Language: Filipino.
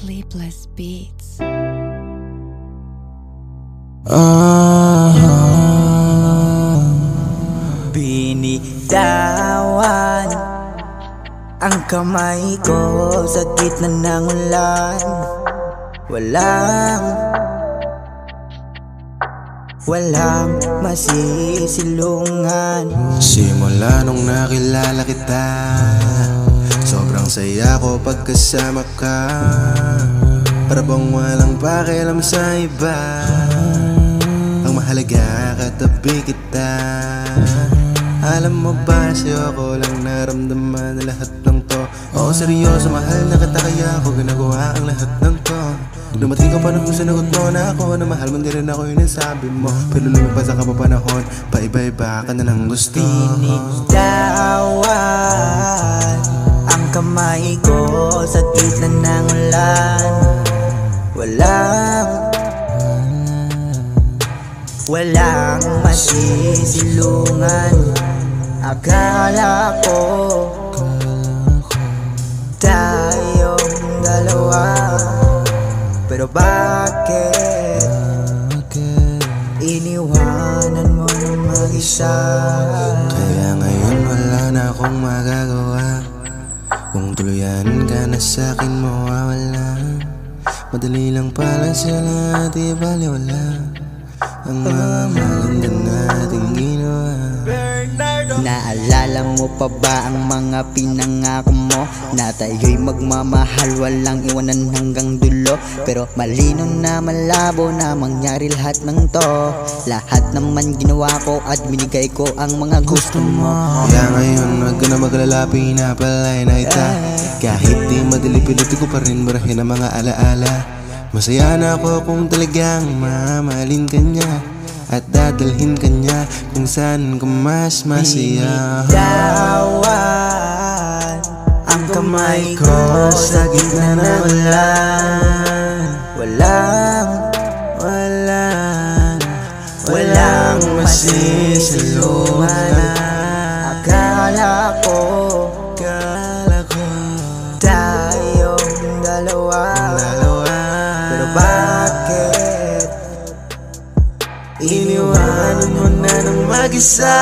Sleepless Beats. Binitawan ang kamay ko sa gitna ng ulan. Walang masisilungan. Simula nung nakilala kita, sobrang saya ko pagkasama ka. Para bang walang pakialam sa iba, ang mahalaga katabi kita. Alam mo ba, sa'yo ko lang naramdaman na lahat ng to. Oo, seryoso, mahal na kita, kaya ako ginagawa ang lahat ng to. Dumating ka pa nung sinagot mo na ako na mahal mo, di rin ako yun ang sabi mo. Pero lumipas ang kapapanahon, paiba-iba ka na lang gusto. Binitawan ang kamay ko sa gitna ng ulan. Walang masisilungan. Akala ko tayong dalawa, pero bakit iniwanan mo ng mag-isa? Kaya ngayon wala na akong magagawa. Kung tuluyan ka na sa'kin mawawala. Madali lang pala sila, di baliwala ang mga maganda nating ginawa. Naalala mo pa ba ang mga pinangako mo? Na tayo'y magmamahal, walang iwanan hanggang dulo. Pero malino na malabo na mangyari lahat ng to. Lahat naman ginawa ko at binigay ko ang mga gusto mo. Kaya ngayon wag ka na maglala, pinapalay na kita. Kahit di madali, pinuti ko pa rin barahin ang mga alaala. Masaya na ako kung talagang mamahalin ka niya at dadalhin ka niya kung saan ka mas masaya. Binitawan ang kamay ko sa gitna ng ulan. Walang masisilungan. Akala ko tayong dalawa, pero bakit iniwanan mo na ng mag-isa?